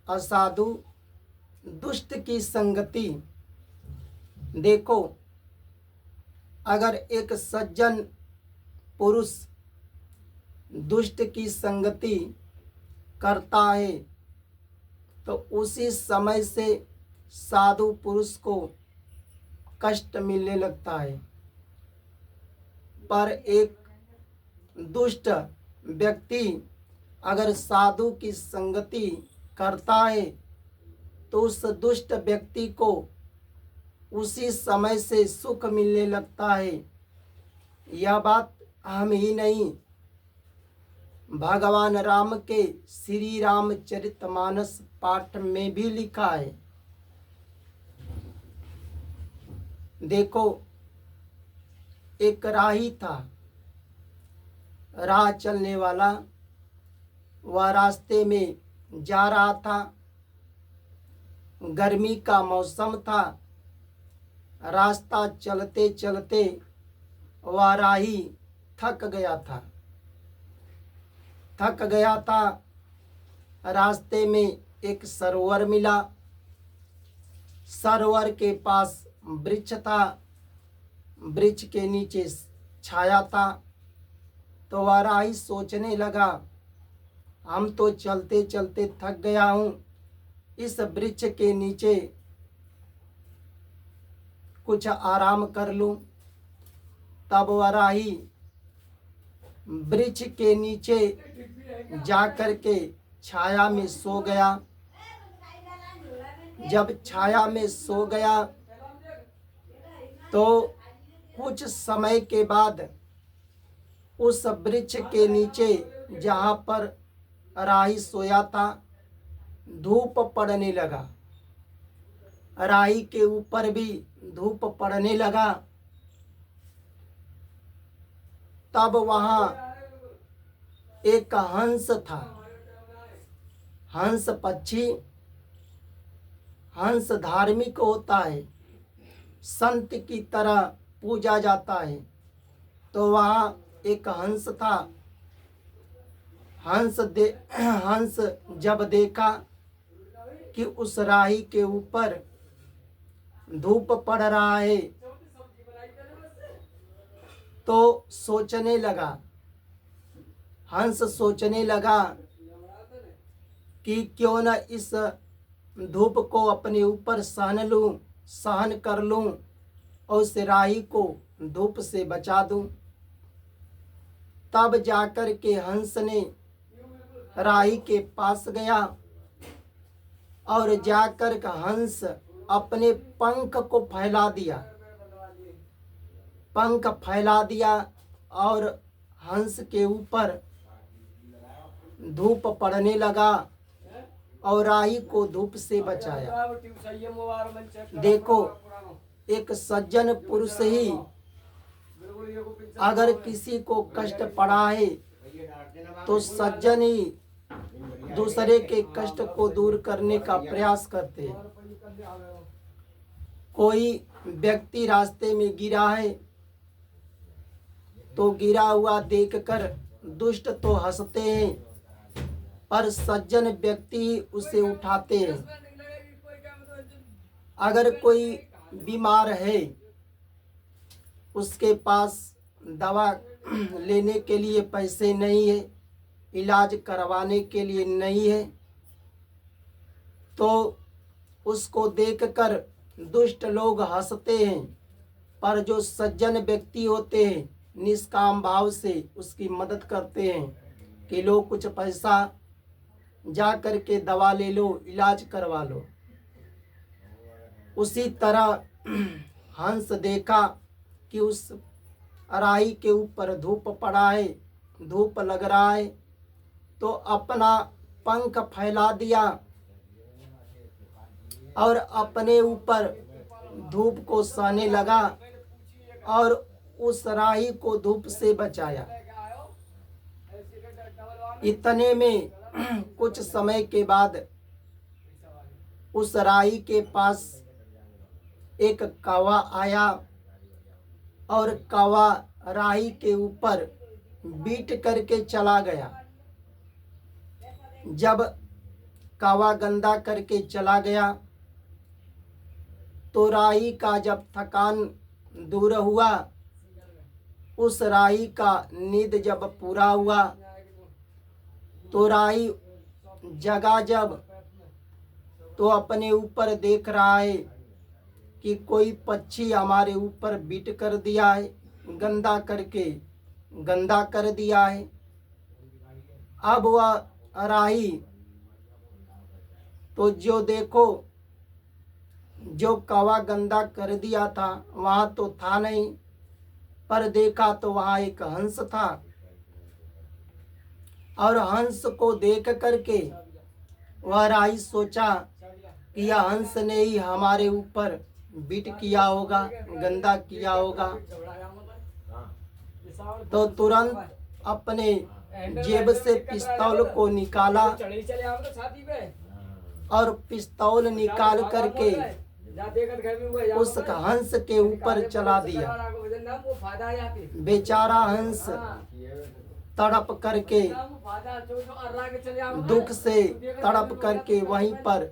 असाधु दुष्ट की संगति। देखो, अगर एक सज्जन पुरुष दुष्ट की संगति करता है तो उसी समय से साधु पुरुष को कष्ट मिलने लगता है। पर एक दुष्ट व्यक्ति अगर साधु की संगति करता है तो उस दुष्ट व्यक्ति को उसी समय से सुख मिलने लगता है। यह बात हम ही नहीं, भगवान राम के श्री रामचरितमानस पाठ में भी लिखा है। देखो, एक राही था, राह चलने वाला। वह रास्ते में जा रहा था, गर्मी का मौसम था। रास्ता चलते चलते वह राही थक गया था। रास्ते में एक सरोवर मिला। सरोवर के पास वृक्ष था, वृक्ष के नीचे छाया था। तो वह राही सोचने लगा, हम तो चलते चलते थक गया हूँ, इस वृक्ष के नीचे कुछ आराम कर लूं। तब वह राही वृक्ष के नीचे जाकर के छाया में सो गया। जब छाया में सो गया तो कुछ समय के बाद उस वृक्ष के नीचे जहाँ पर राही सोया था, धूप पड़ने लगा। राही के ऊपर भी धूप पड़ने लगा। तब वहाँ एक हंस था। हंस पक्षी, हंस धार्मिक होता है, संत की तरह पूजा जाता है। तो वहाँ एक हंस था। हंस जब देखा कि उस राही के ऊपर धूप पड़ रहा है तो सोचने लगा, हंस सोचने लगा कि क्यों न इस धूप को अपने ऊपर सहन कर लूं और उस राही को धूप से बचा दूं। तब जाकर के हंस ने राही के पास गया और जाकर के हंस अपने पंख को फैला दिया। पंख फैला दिया और हंस के ऊपर धूप पड़ने लगा और राही को धूप से बचाया। देखो, एक सज्जन पुरुष ही अगर किसी को कष्ट पड़ा है तो सज्जन ही दूसरे के कष्ट को दूर करने का प्रयास करते हैं। कोई व्यक्ति रास्ते में गिरा है तो गिरा हुआ देखकर दुष्ट तो हंसते हैं, पर सज्जन व्यक्ति उसे उठाते हैं। अगर कोई बीमार है, उसके पास दवा लेने के लिए पैसे नहीं है, इलाज करवाने के लिए नहीं है, तो उसको देखकर दुष्ट लोग हंसते हैं। पर जो सज्जन व्यक्ति होते हैं निष्काम भाव से उसकी मदद करते हैं कि लो कुछ पैसा, जा कर के दवा ले लो, इलाज करवा लो। उसी तरह हंस देखा कि उस राही के ऊपर धूप पड़ा है, धूप लग रहा है, तो अपना पंख फैला दिया और अपने ऊपर धूप को सहने लगा और उस राही को धूप से बचाया। इतने में कुछ समय के बाद उस राही के पास एक कौवा आया और कौवा राही के ऊपर बीट करके चला गया। जब कावा गंदा करके चला गया। तो राही का जब थकान दूर हुआ, उस राही का नींद जब पूरा हुआ, तो राही जगा जब, तो अपने ऊपर देख रहा है कि कोई पक्षी हमारे ऊपर बिट कर दिया है, गंदा कर दिया है। अब वह राही तो जो देखो, जो कौवा गंदा कर दिया था वहाँ तो था नहीं, पर देखा तो वहाँ एक हंस था। और हंस को देख करके वह राही सोचा कि यह हंस ने ही हमारे ऊपर बिट किया होगा, गंदा किया होगा। तो तुरंत अपने जेब से पिस्तौल को निकाला और पिस्तौल निकाल करके उस हंस के ऊपर चला दिया। बेचारा हंस तड़प करके, दुख से तड़प करके वहीं पर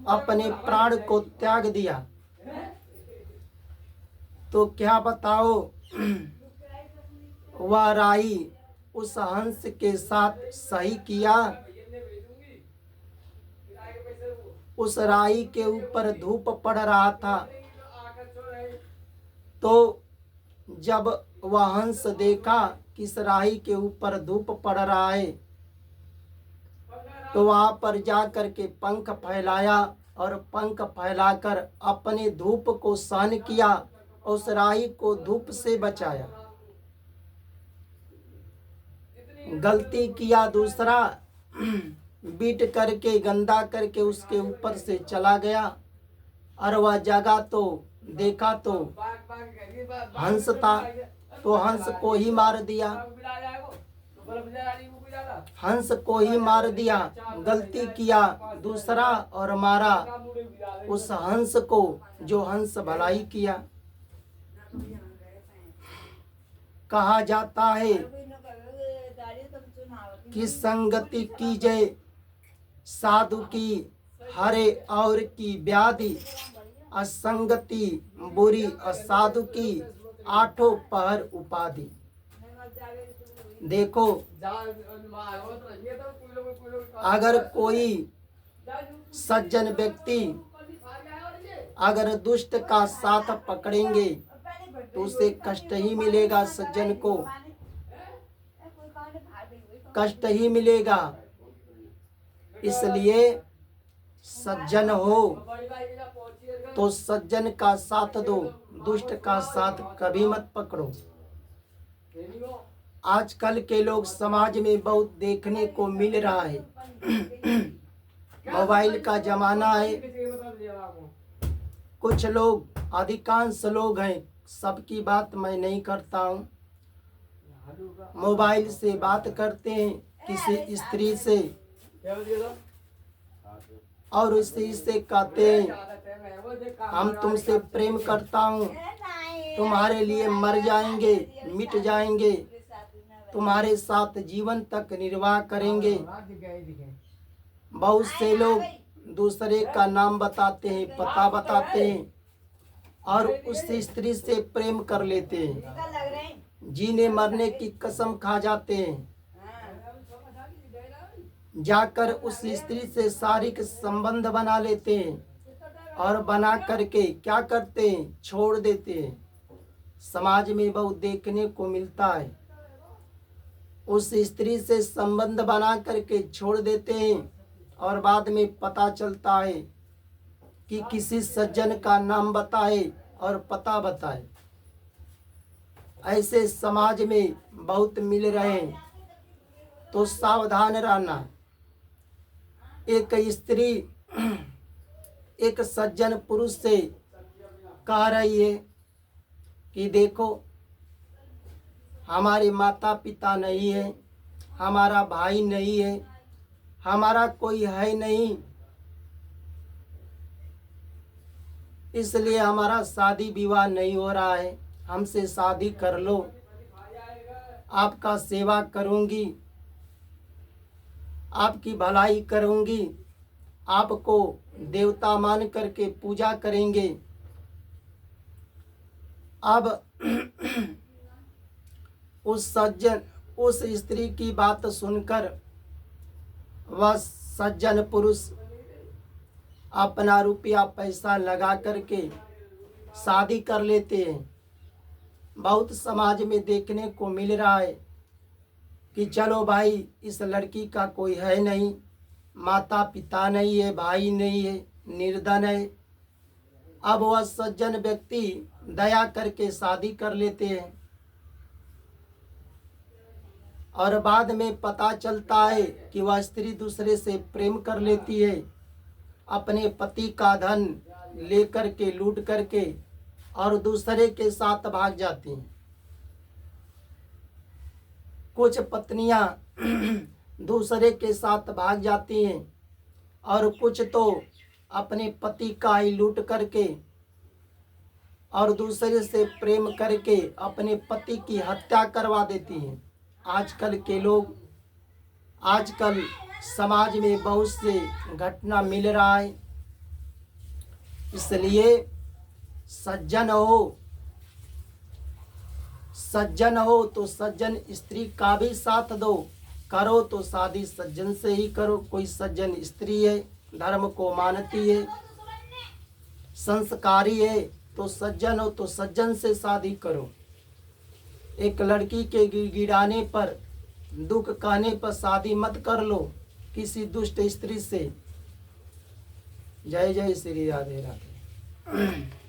अपने प्राण को त्याग दिया। तो क्या बताओ, वह राही उस हंस के साथ सही किया। उस राही के ऊपर धूप पड़ रहा था, तो जब वह हंस देखा कि इस राही के ऊपर धूप पड़ रहा है, तो वहां पर जा करके पंख फैलाया और पंख फैलाकर अपने धूप को सहन किया, उस राही को धूप से बचाया। गलती किया दूसरा, बीट करके गंदा करके उसके ऊपर से चला गया, और वह जगह तो देखा तो हंस था, तो हंस को ही मार दिया। हंस को ही मार दिया, गलती किया दूसरा और मारा उस हंस को जो हंस भलाई किया। कहा जाता है कि संगति कीजिए साधु की हरे और की व्याधि, असंगति बुरी असाधु की आठों पहर उपाधि। देखो, अगर कोई सज्जन व्यक्ति अगर दुष्ट का साथ पकड़ेंगे तो उसे कष्ट ही मिलेगा, सज्जन को कष्ट ही मिलेगा। इसलिए सज्जन हो तो सज्जन का साथ दो, दुष्ट का साथ कभी मत पकड़ो। आजकल के लोग समाज में बहुत देखने को मिल रहा है। मोबाइल का जमाना है, कुछ लोग, अधिकांश लोग हैं, सबकी बात मैं नहीं करता हूँ, मोबाइल से बात करते हैं किसी स्त्री से, और उस स्त्री से कहते हैं हम तुमसे प्रेम करता हूँ, तुम्हारे लिए मर जाएंगे, मिट जाएंगे, तुम्हारे साथ जीवन तक निर्वाह करेंगे। बहुत से लोग दूसरे का नाम बताते हैं, पता बताते हैं, और उस स्त्री से प्रेम कर लेते हैं, जीने मरने की कसम खा जाते हैं, जाकर उस स्त्री से शारीरिक संबंध बना लेते हैं, और बना करके क्या करते हैं, छोड़ देते हैं। समाज में बहुत देखने को मिलता है, उस स्त्री से संबंध बना करके छोड़ देते हैं, और बाद में पता चलता है कि किसी सज्जन का नाम बताए और पता बताए। ऐसे समाज में बहुत मिल रहे हैं, तो सावधान रहना। एक स्त्री एक सज्जन पुरुष से कह रही है कि देखो, हमारे माता पिता नहीं है, हमारा भाई नहीं है, हमारा कोई है नहीं, इसलिए हमारा शादी विवाह नहीं हो रहा है, हमसे शादी कर लो, आपका सेवा करूंगी। आपकी भलाई करूँगी, आपको देवता मान करके पूजा करेंगे। अब उस स्त्री की बात सुनकर वह सज्जन पुरुष अपना रुपया पैसा लगा करके शादी कर लेते हैं। बहुत समाज में देखने को मिल रहा है कि चलो भाई, इस लड़की का कोई है नहीं, माता पिता नहीं है, भाई नहीं है, निर्धन है। अब वह सज्जन व्यक्ति दया करके शादी कर लेते हैं और बाद में पता चलता है कि वह स्त्री दूसरे से प्रेम कर लेती है, अपने पति का धन लेकर के लूट करके और दूसरे के साथ भाग जाती हैं। कुछ पत्नियां दूसरे के साथ भाग जाती हैं और कुछ तो अपने पति का ही लूट करके और दूसरे से प्रेम करके अपने पति की हत्या करवा देती हैं। आजकल के लोग, आजकल समाज में बहुत से घटना मिल रहा है। इसलिए सज्जन हो तो सज्जन स्त्री का भी साथ दो, करो तो शादी सज्जन से ही करो। कोई सज्जन स्त्री है, धर्म को मानती है, संस्कारी है, तो सज्जन हो तो सज्जन से शादी करो। एक लड़की के गिड़गिड़ाने पर, दुख कहने पर शादी मत कर लो किसी दुष्ट स्त्री से। जय जय श्री राधे राधे।